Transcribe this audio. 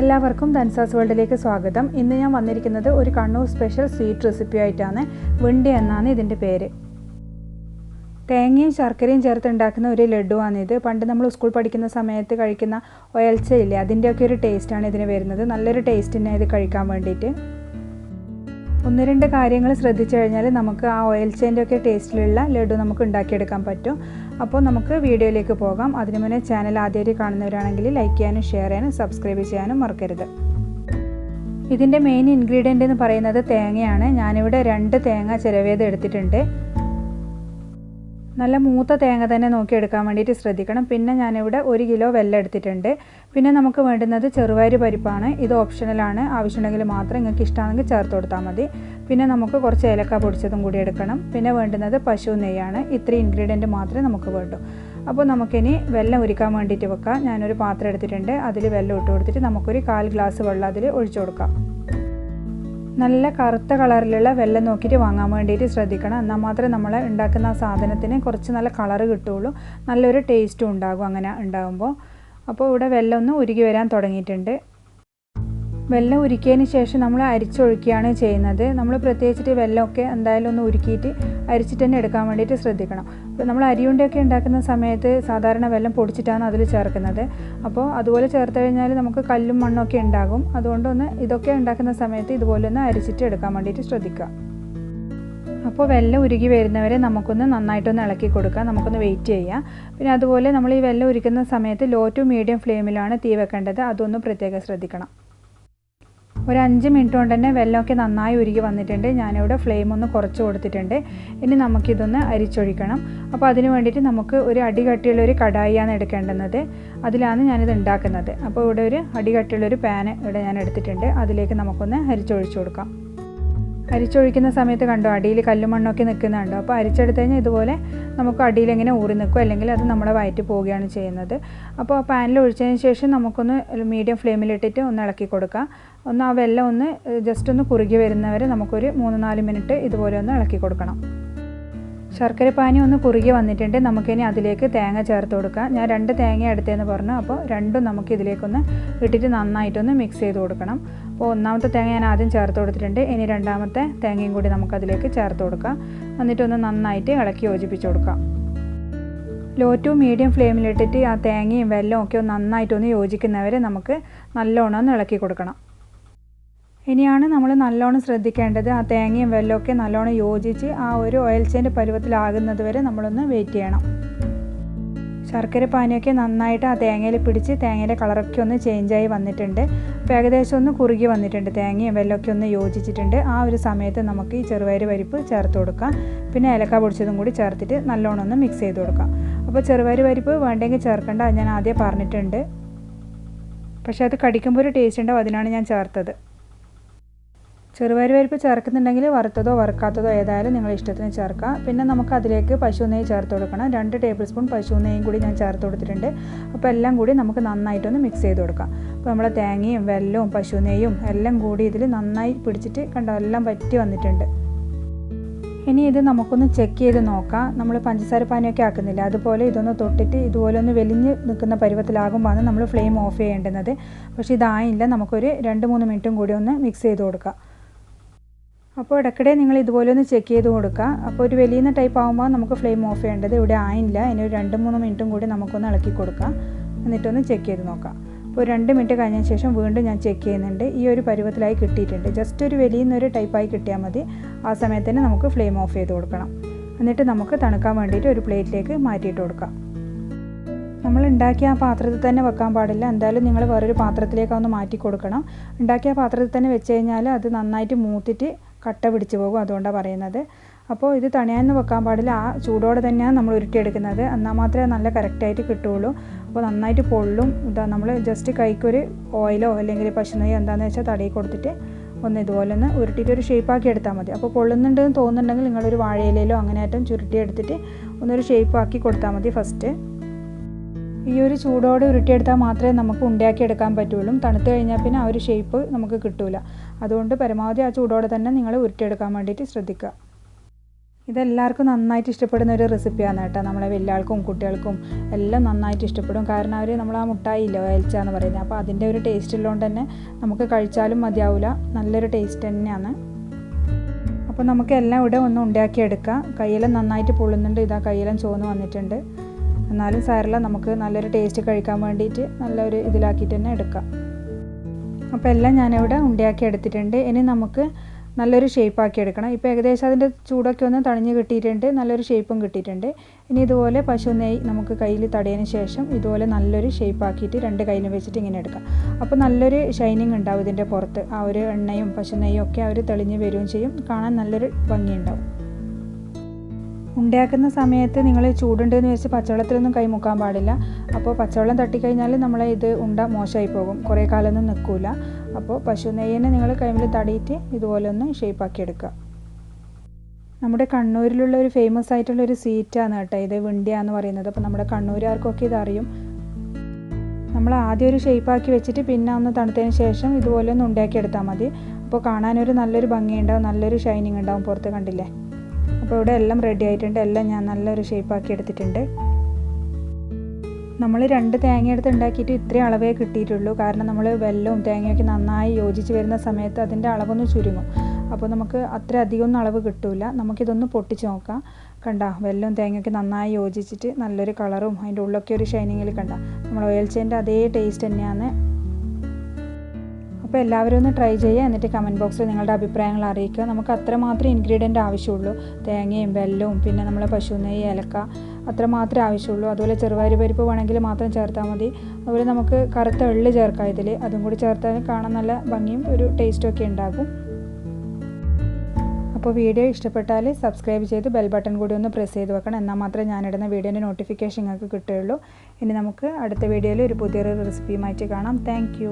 എല്ലാവർക്കും ധൻസാസ് വേൾഡിലേക്ക് സ്വാഗതം. ഇന്ന് ഞാൻ വന്നിരിക്കുന്നത് ഒരു കണ്ണൂർ സ്പെഷ്യൽ സ്വീറ്റ് റെസിപ്പി ആയിട്ടാണ്. വിണ്ടിയ എന്നാണ് ഇതിൻ്റെ പേര്. തേങ്ങയും ശർക്കരയും ചേർത്ത് ഉണ്ടാക്കുന്ന ഒരു ലഡുവാണിത്. പണ്ട് നമ്മൾ സ്കൂൾ പഠിക്കുന്ന സമയത്ത് കഴിക്കുന്ന ഒയൽച്ചയില്ലേ, അതിൻ്റെയൊക്കെ ഒരു ടേസ്റ്റാണ് ഇതിന് വരുന്നത്. നല്ലൊരു ടേസ്റ്റ് തന്നെ ഇത് കഴിക്കാൻ വേണ്ടിയിട്ട്. ഒന്ന് രണ്ട് കാര്യങ്ങൾ ശ്രദ്ധിച്ചു കഴിഞ്ഞാൽ നമുക്ക് ആ ഓയിൽച്ചേൻ്റെ ഒക്കെ ടേസ്റ്റിലുള്ള ലഡു നമുക്ക് ഉണ്ടാക്കിയെടുക്കാൻ പറ്റും. അപ്പോൾ നമുക്ക് വീഡിയോയിലേക്ക് പോകാം. അതിനു മുന്നേ ചാനൽ ആദ്യമായിട്ട് കാണുന്നവരാണെങ്കിൽ ലൈക്ക് ചെയ്യാനും ഷെയർ ചെയ്യാനും സബ്സ്ക്രൈബ് ചെയ്യാനും മറക്കരുത്. ഇതിൻ്റെ മെയിൻ ഇൻഗ്രീഡിയൻ്റ് എന്ന് പറയുന്നത് തേങ്ങയാണ്. ഞാനിവിടെ 2 തേങ്ങ ചിരവിയത് എടുത്തിട്ടുണ്ട്. നല്ല മൂത്ത തേങ്ങ തന്നെ നോക്കിയെടുക്കാൻ വേണ്ടിയിട്ട് ശ്രദ്ധിക്കണം. പിന്നെ ഞാനിവിടെ 1 കിലോ വെല്ലം എടുത്തിട്ടുണ്ട്. പിന്നെ നമുക്ക് വേണ്ടുന്നത് ചെറുപയർ പരിപ്പാണ്. ഇത് ഓപ്ഷണലാണ്, ആവശ്യമുണ്ടെങ്കിൽ മാത്രം നിങ്ങൾക്ക് ഇഷ്ടമാണെങ്കിൽ ചേർത്ത് കൊടുത്താൽ മതി. പിന്നെ നമുക്ക് കുറച്ച് ഏലക്ക പൊടിച്ചതും കൂടി എടുക്കണം. പിന്നെ വേണ്ടുന്നത് പശു നെയ്യാണ്. ഇത്രയും ഇൻഗ്രീഡിയൻറ്റ് മാത്രമേ നമുക്ക് വേണ്ടൂ. അപ്പോൾ നമുക്കിനി വെല്ലം ഉരുക്കാൻ വേണ്ടിയിട്ട് വെക്കാം. ഞാനൊരു പാത്രം എടുത്തിട്ടുണ്ട്. അതിൽ വെല്ലം ഇട്ട് കൊടുത്തിട്ട് നമുക്കൊരു 1/4 ഗ്ലാസ് വെള്ളം അതിൽ ഒഴിച്ചു കൊടുക്കാം. നല്ല കറുത്ത കളറിലുള്ള വെല്ലം നോക്കിയിട്ട് വാങ്ങാൻ വേണ്ടിയിട്ട് ശ്രദ്ധിക്കണം. എന്നാൽ മാത്രമേ നമ്മൾ ഉണ്ടാക്കുന്ന ആ സാധനത്തിന് കുറച്ച് നല്ല കളറ് കിട്ടുകയുള്ളൂ, നല്ലൊരു ടേസ്റ്റും ഉണ്ടാകും അങ്ങനെ ഉണ്ടാകുമ്പോൾ. അപ്പോൾ ഇവിടെ വെല്ലം ഒന്ന് ഉരുകി വരാൻ തുടങ്ങിയിട്ടുണ്ട്. വെല്ലം ഉരുക്കിയതിന് ശേഷം നമ്മൾ അരിച്ചൊഴിക്കുകയാണ് ചെയ്യുന്നത്. നമ്മൾ പ്രത്യേകിച്ചിട്ട് വെല്ലമൊക്കെ എന്തായാലും ഒന്ന് ഉരുക്കിയിട്ട് അരിച്ചിട്ട് തന്നെ എടുക്കാൻ വേണ്ടിയിട്ട് ശ്രദ്ധിക്കണം. അപ്പോൾ നമ്മൾ അരിയുണ്ടയൊക്കെ ഉണ്ടാക്കുന്ന സമയത്ത് സാധാരണ വെല്ലം പൊടിച്ചിട്ടാണ് അതിൽ ചേർക്കുന്നത്. അപ്പോൾ അതുപോലെ ചേർത്ത് കഴിഞ്ഞാൽ നമുക്ക് കല്ലും മണ്ണൊക്കെ ഉണ്ടാകും. അതുകൊണ്ടൊന്ന് ഇതൊക്കെ ഉണ്ടാക്കുന്ന സമയത്ത് ഇതുപോലെ ഒന്ന് അരിച്ചിട്ട് എടുക്കാൻ വേണ്ടിയിട്ട് ശ്രദ്ധിക്കുക. അപ്പോൾ വെല്ലം ഉരുകി വരുന്നവരെ നമുക്കൊന്ന് നന്നായിട്ടൊന്ന് ഇളക്കി കൊടുക്കാം. നമുക്കൊന്ന് വെയിറ്റ് ചെയ്യാം. പിന്നെ അതുപോലെ നമ്മൾ ഈ വെല്ലം ഉരുക്കുന്ന സമയത്ത് ലോ ടു മീഡിയം ഫ്ലെയിമിലാണ് തീ വെക്കേണ്ടത്. അതൊന്ന് പ്രത്യേകം ശ്രദ്ധിക്കണം. ഒരു 5 മിനിറ്റ് കൊണ്ട് തന്നെ വെല്ലമൊക്കെ നന്നായി ഉരുകി വന്നിട്ടുണ്ട്. ഞാനിവിടെ ഫ്ലെയിം ഒന്ന് കുറച്ച് കൊടുത്തിട്ടുണ്ട്. ഇനി നമുക്കിതൊന്ന് അരിച്ചൊഴിക്കണം. അപ്പോൾ അതിന് വേണ്ടിയിട്ട് നമുക്ക് ഒരു അടികട്ടിയുള്ളൊരു കടായിയാണ് എടുക്കേണ്ടുന്നത്. അതിലാണ് ഞാനിത് ഉണ്ടാക്കുന്നത്. അപ്പോൾ ഇവിടെ ഒരു അടികട്ടിയുള്ളൊരു പാൻ ഇവിടെ ഞാൻ എടുത്തിട്ടുണ്ട്. അതിലേക്ക് നമുക്കൊന്ന് അരിച്ചൊഴിച്ചു കൊടുക്കാം. അരിച്ചൊഴിക്കുന്ന സമയത്ത് കണ്ടോ അടിയിൽ കല്ലുമണ്ണൊക്കെ നിൽക്കുന്നുണ്ടോ. അപ്പോൾ അരിച്ചെടുത്ത് കഴിഞ്ഞാൽ ഇതുപോലെ നമുക്ക് അടിയിൽ എങ്ങനെ ഊറി നിൽക്കും, അല്ലെങ്കിൽ അത് നമ്മുടെ വയറ്റി പോവുകയാണ് ചെയ്യുന്നത്. അപ്പോൾ പാനിൽ ഒഴിച്ചതിന് ശേഷം നമുക്കൊന്ന് മീഡിയം ഫ്ലെയിമിലിട്ടിട്ട് ഒന്ന് ഇളക്കി കൊടുക്കാം. ഒന്ന് ആ വെല്ലം ഒന്ന് ജസ്റ്റ് ഒന്ന് കുറുകി വരുന്നവരെ നമുക്കൊരു 3-4 മിനിറ്റ് ഇതുപോലെ ഒന്ന് ഇളക്കി കൊടുക്കണം. ശർക്കരപ്പാനി ഒന്ന് കുറുകി വന്നിട്ടുണ്ട്. നമുക്കിനി അതിലേക്ക് തേങ്ങ ചേർത്ത് കൊടുക്കാം. ഞാൻ 2 തേങ്ങ എടുത്തതെന്ന് പറഞ്ഞു. അപ്പോൾ രണ്ടും നമുക്ക് ഇതിലേക്കൊന്ന് ഇട്ടിട്ട് നന്നായിട്ടൊന്ന് മിക്സ് ചെയ്ത് കൊടുക്കണം. അപ്പോൾ ഒന്നാമത്തെ തേങ്ങ ഞാൻ ആദ്യം ചേർത്ത് കൊടുത്തിട്ടുണ്ട്. ഇനി രണ്ടാമത്തെ തേങ്ങയും കൂടി നമുക്കതിലേക്ക് ചേർത്ത് കൊടുക്കാം. എന്നിട്ടൊന്ന് നന്നായിട്ട് ഇളക്കി യോജിപ്പിച്ച് കൊടുക്കാം. ലോ ടു മീഡിയം ഫ്ലെയിമിലിട്ടിട്ട് ആ തേങ്ങയും വെല്ലവും ഒക്കെ ഒന്ന് നന്നായിട്ടൊന്ന് യോജിക്കുന്നവരെ നമുക്ക് നല്ലോണം ഒന്ന് ഇളക്കി കൊടുക്കണം. ഇനിയാണ് നമ്മൾ നല്ലോണം ശ്രദ്ധിക്കേണ്ടത്, ആ തേങ്ങയും വെല്ലമൊക്കെ നല്ലോണം യോജിച്ച് ആ ഒരു ഓയിൽച്ചേൻ്റെ പരുവത്തിലാകുന്നത് വരെ നമ്മളൊന്ന് വെയിറ്റ് ചെയ്യണം. ശർക്കര പാനിയൊക്കെ നന്നായിട്ട് ആ തേങ്ങയിൽ പിടിച്ച് തേങ്ങയുടെ കളറൊക്കെ ഒന്ന് ചേഞ്ചായി വന്നിട്ടുണ്ട്. അപ്പോൾ ഏകദേശം ഒന്ന് കുറുകി വന്നിട്ടുണ്ട്. തേങ്ങയും വെല്ലമൊക്കെ ഒന്ന് യോജിച്ചിട്ടുണ്ട്. ആ ഒരു സമയത്ത് നമുക്ക് ഈ ചെറുപയർ പരിപ്പ് ചേർത്ത് കൊടുക്കാം. പിന്നെ ഏലക്ക പൊടിച്ചതും കൂടി ചേർത്തിട്ട് നല്ലോണം ഒന്ന് മിക്സ് ചെയ്ത് കൊടുക്കാം. അപ്പോൾ ചെറുപയർ പരിപ്പ് വേണ്ടെങ്കിൽ ചേർക്കേണ്ട, അത് ഞാൻ ആദ്യം പറഞ്ഞിട്ടുണ്ട്. പക്ഷേ അത് കടിക്കുമ്പോൾ ഒരു ടേസ്റ്റ് ഉണ്ടാവും, അതിനാണ് ഞാൻ ചേർത്തത്. ചെറുപയർ പരിപ്പ് ചേർക്കുന്നുണ്ടെങ്കിൽ വറുത്തതോ വറുക്കാത്തതോ ഏതായാലും നിങ്ങൾ ഇഷ്ടത്തിന് ചേർക്കുക. പിന്നെ നമുക്ക് അതിലേക്ക് പശു നെയ്യ് ചേർത്ത് കൊടുക്കണം. 2 ടേബിൾ സ്പൂൺ പശു നെയ്യും കൂടി ഞാൻ ചേർത്ത് കൊടുത്തിട്ടുണ്ട്. അപ്പോൾ എല്ലാം കൂടി നമുക്ക് നന്നായിട്ടൊന്ന് മിക്സ് ചെയ്ത് കൊടുക്കാം. അപ്പോൾ നമ്മളെ തേങ്ങയും വെല്ലവും പശു നെയ്യും എല്ലാം കൂടി ഇതിൽ നന്നായി പിടിച്ചിട്ട് കണ്ടോ എല്ലാം പറ്റി വന്നിട്ടുണ്ട്. ഇനി ഇത് നമുക്കൊന്ന് ചെക്ക് ചെയ്ത് നോക്കാം. നമ്മൾ പഞ്ചസാര പാനിയൊക്കെ ആക്കുന്നില്ല, അതുപോലെ ഇതൊന്ന് തൊട്ടിട്ട് ഇതുപോലെ ഒന്ന് വെലിഞ്ഞ് നിൽക്കുന്ന പരുവത്തിലാകുമ്പോഴാണ് നമ്മൾ ഫ്ലെയിം ഓഫ് ചെയ്യേണ്ടുന്നത്. പക്ഷേ ഇതായില്ല, നമുക്കൊരു 2-3 മിനിറ്റും കൂടി ഒന്ന് മിക്സ് ചെയ്ത് കൊടുക്കാം. അപ്പോൾ ഇടയ്ക്കിടെ നിങ്ങൾ ഇതുപോലെ ഒന്ന് ചെക്ക് ചെയ്ത് കൊടുക്കുക. അപ്പോൾ ഒരു വലിയ ടൈപ്പ് ആകുമ്പോൾ നമുക്ക് ഫ്ലെയിം ഓഫ് ചെയ്യേണ്ടത്. ഇവിടെ ആയില്ല, ഇനി ഒരു 2-3 മിനിറ്റും കൂടി നമുക്കൊന്ന് ഇളക്കി കൊടുക്കാം. എന്നിട്ടൊന്ന് ചെക്ക് ചെയ്ത് നോക്കാം. അപ്പോൾ 2 മിനിറ്റ് കഴിഞ്ഞതിന് ശേഷം വീണ്ടും ഞാൻ ചെക്ക് ചെയ്യുന്നുണ്ട്. ഈ ഒരു പരുവത്തിലായി കിട്ടിയിട്ടുണ്ട്. ജസ്റ്റ് ഒരു വലിയൊരു ടൈപ്പായി കിട്ടിയാൽ മതി. ആ സമയത്ത് തന്നെ നമുക്ക് ഫ്ലെയിം ഓഫ് ചെയ്ത് കൊടുക്കണം. എന്നിട്ട് നമുക്ക് തണുക്കാൻ വേണ്ടിയിട്ട് ഒരു പ്ലേറ്റിലേക്ക് മാറ്റിയിട്ട് കൊടുക്കാം. നമ്മൾ ഉണ്ടാക്കിയ ആ പാത്രത്തിൽ തന്നെ വെക്കാൻ പാടില്ല. എന്തായാലും നിങ്ങൾ വേറൊരു പാത്രത്തിലേക്ക് ഒന്ന് മാറ്റി കൊടുക്കണം. ഉണ്ടാക്കിയ പാത്രത്തിൽ തന്നെ വെച്ച് കഴിഞ്ഞാൽ അത് നന്നായിട്ട് മൂത്തിട്ട് കട്ട പിടിച്ച് പോകും. അതുകൊണ്ടാണ് പറയുന്നത്. അപ്പോൾ ഇത് തണിയാന്ന് വെക്കാൻ പാടില്ല. ആ ചൂടോടെ തന്നെയാണ് നമ്മൾ ഉരുട്ടിയെടുക്കുന്നത്. എന്നാൽ മാത്രമേ നല്ല കറക്റ്റായിട്ട് കിട്ടുകയുള്ളൂ. അപ്പോൾ നന്നായിട്ട് പൊള്ളും. ഇതാ നമ്മൾ ജസ്റ്റ് കൈക്കൊരു ഓയിലോ അല്ലെങ്കിൽ പശുനെയ്യോ എന്താണെന്ന് വെച്ചാൽ തടയി കൊടുത്തിട്ട് ഒന്ന് ഇതുപോലെ ഒന്ന് ഉരുട്ടിയിട്ട് ഒരു ഷേപ്പാക്കി എടുത്താൽ മതി. അപ്പോൾ പൊള്ളുന്നുണ്ടെന്ന് തോന്നുന്നുണ്ടെങ്കിൽ നിങ്ങളൊരു വാഴയിലയിലോ അങ്ങനെയായിട്ടും ചുരുട്ടി എടുത്തിട്ട് ഒന്നൊരു ഷേപ്പാക്കി കൊടുത്താൽ മതി ഫസ്റ്റ്. ഈ ഒരു ചൂടോടെ ഉരുട്ടിയെടുത്താൽ മാത്രമേ നമുക്ക് ഉണ്ടാക്കി എടുക്കാൻ പറ്റുള്ളൂ. തണുത്ത് കഴിഞ്ഞാൽ പിന്നെ ആ ഒരു ഷേപ്പ് നമുക്ക് കിട്ടില്ല. അതുകൊണ്ട് പരമാവധി ആ ചൂടോടെ തന്നെ നിങ്ങൾ ഉരുട്ടിയെടുക്കാൻ വേണ്ടിയിട്ട് ശ്രദ്ധിക്കുക. ഇതെല്ലാവർക്കും നന്നായിട്ട് ഇഷ്ടപ്പെടുന്ന ഒരു റെസിപ്പിയാണ് കേട്ടോ. നമ്മളെ വലിയ ആൾക്കും കുട്ടികൾക്കും എല്ലാം നന്നായിട്ട് ഇഷ്ടപ്പെടും. കാരണം അവർ നമ്മൾ ആ മുട്ടായി ഇല്ല വേൽച്ച എന്ന് പറയുന്നത്, അപ്പോൾ അതിൻ്റെ ഒരു ടേസ്റ്റ് ഉള്ളതുകൊണ്ട് തന്നെ നമുക്ക് കഴിച്ചാലും മതിയാവില്ല, നല്ലൊരു ടേസ്റ്റ് തന്നെയാണ്. അപ്പോൾ നമുക്ക് എല്ലാം ഇവിടെ ഒന്ന് ഉണ്ടാക്കിയെടുക്കാം. കയ്യെല്ലാം നന്നായിട്ട് പൊള്ളുന്നുണ്ട്, ഇതാ കയ്യെല്ലാം ചുവന്ന് വന്നിട്ടുണ്ട്. എന്നാലും സാരമില്ല, നമുക്ക് നല്ലൊരു ടേസ്റ്റ് കഴിക്കാൻ വേണ്ടിയിട്ട് നല്ലൊരു ഇതിലാക്കിയിട്ട് തന്നെ എടുക്കാം. അപ്പോൾ എല്ലാം ഞാനിവിടെ ഉണ്ടാക്കി എടുത്തിട്ടുണ്ട്. ഇനി നമുക്ക് നല്ലൊരു ഷേപ്പാക്കി എടുക്കണം. ഇപ്പോൾ ഏകദേശം അതിൻ്റെ ചൂടൊക്കെ ഒന്ന് തണിഞ്ഞ് കിട്ടിയിട്ടുണ്ട്, നല്ലൊരു ഷേപ്പും കിട്ടിയിട്ടുണ്ട്. ഇനി ഇതുപോലെ പശു നെയ്യ് നമുക്ക് കയ്യിൽ തടയതിന് ശേഷം ഇതുപോലെ നല്ലൊരു ഷേപ്പാക്കിയിട്ട് 2 കയ്യിലും വെച്ചിട്ട് ഇങ്ങനെ എടുക്കാം. അപ്പോൾ നല്ലൊരു ഷൈനിങ് ഉണ്ടാവും ഇതിൻ്റെ പുറത്ത്. ആ ഒരു എണ്ണയും പശു നെയ്യും ഒക്കെ അവർ തെളിഞ്ഞ് വരികയും ചെയ്യും, കാണാൻ നല്ലൊരു ഭംഗിയുണ്ടാവും. ഉണ്ടാക്കുന്ന സമയത്ത് നിങ്ങൾ ചൂടുണ്ടെന്ന് വെച്ച് പച്ചവെള്ളത്തിലൊന്നും കൈ മുക്കാൻ പാടില്ല. അപ്പോൾ പച്ചവെള്ളം തട്ടിക്കഴിഞ്ഞാൽ നമ്മളെ ഇത് ഉണ്ട മോശമായി പോകും, കുറേ കാലമൊന്നും നിൽക്കില്ല. അപ്പോൾ പശു നെയ്യിനെ നിങ്ങൾ കൈമിൽ തടിയിട്ട് ഇതുപോലെ ഒന്ന് ഷേപ്പാക്കി എടുക്കുക. നമ്മുടെ കണ്ണൂരിലുള്ള ഒരു ഫേമസ് ആയിട്ടുള്ള ഒരു സ്വീറ്റാണ് കേട്ടോ ഇത്, വിണ്ടിയ എന്ന് പറയുന്നത്. അപ്പോൾ നമ്മുടെ കണ്ണൂരുകാർക്കൊക്കെ ഇതറിയും. നമ്മൾ ആദ്യം ഒരു ഷേപ്പാക്കി വെച്ചിട്ട് പിന്നെ ഒന്ന് തണുത്തതിന് ശേഷം ഇതുപോലെ ഒന്ന് ഉണ്ടാക്കി എടുത്താൽ മതി. അപ്പോൾ കാണാനൊരു നല്ലൊരു ഭംഗിയുണ്ടാവും, നല്ലൊരു ഷൈനിങ് ഉണ്ടാവും പുറത്ത്, കണ്ടില്ലേ. അപ്പോൾ ഇവിടെ എല്ലാം റെഡി ആയിട്ടുണ്ട്, എല്ലാം ഞാൻ നല്ലൊരു ഷേപ്പാക്കി എടുത്തിട്ടുണ്ട്. നമ്മൾ 2 തേങ്ങ എടുത്ത് ഉണ്ടാക്കിയിട്ട് ഇത്രയും അളവേ കിട്ടിയിട്ടുള്ളൂ. കാരണം നമ്മൾ വെല്ലവും തേങ്ങയൊക്കെ നന്നായി യോജിച്ച് വരുന്ന സമയത്ത് അതിൻ്റെ അളവൊന്ന് ചുരുങ്ങും. അപ്പോൾ നമുക്ക് അത്ര അധികമൊന്നും അളവ് കിട്ടില്ല. നമുക്കിതൊന്ന് പൊട്ടിച്ച് നോക്കാം. കണ്ട, വെല്ലവും തേങ്ങയൊക്കെ നന്നായി യോജിച്ചിട്ട് നല്ലൊരു കളറും അതിൻ്റെ ഉള്ളൊക്കെ ഒരു ഷൈനിങ്ങിൽ കണ്ട, നമ്മൾ ഓയിൽച്ചേൻ്റെ അതേ ടേസ്റ്റ് തന്നെയാണ്. അപ്പോൾ എല്ലാവരും ഒന്ന് ട്രൈ ചെയ്യുക. എന്നിട്ട് കമൻറ്റ് ബോക്സിൽ നിങ്ങളുടെ അഭിപ്രായങ്ങൾ അറിയിക്കുക. നമുക്ക് അത്രമാത്രം ഇൻഗ്രീഡിയൻ്റ് ആവശ്യമുള്ളൂ. തേങ്ങയും വെല്ലവും പിന്നെ നമ്മളെ പശു നെയ്യ്, ഏലക്ക, അത്രമാത്രമേ ആവശ്യമുള്ളൂ. അതുപോലെ ചെറുപയർ പരിപ്പ് വേണമെങ്കിൽ മാത്രം ചേർത്താൽ മതി. അതുപോലെ നമുക്ക് കറുത്ത എള്ള് ചേർക്കാം ഇതിൽ, അതും കൂടി ചേർത്താൽ കാണാൻ നല്ല ഭംഗിയും ഒരു ടേസ്റ്റും ഒക്കെ ഉണ്ടാകും. അപ്പോൾ വീഡിയോ ഇഷ്ടപ്പെട്ടാൽ സബ്സ്ക്രൈബ് ചെയ്ത് ബെൽ ബട്ടൺ കൂടി ഒന്ന് പ്രസ് ചെയ്ത് വെക്കണം, എന്നാൽ മാത്രമേ ഞാനിടുന്ന വീഡിയോൻ്റെ നോട്ടിഫിക്കേഷൻ നിങ്ങൾക്ക് കിട്ടുകയുള്ളൂ. ഇനി നമുക്ക് അടുത്ത വീഡിയോയിൽ ഒരു പുതിയൊരു റെസിപ്പിയുമായിട്ട് കാണാം. താങ്ക്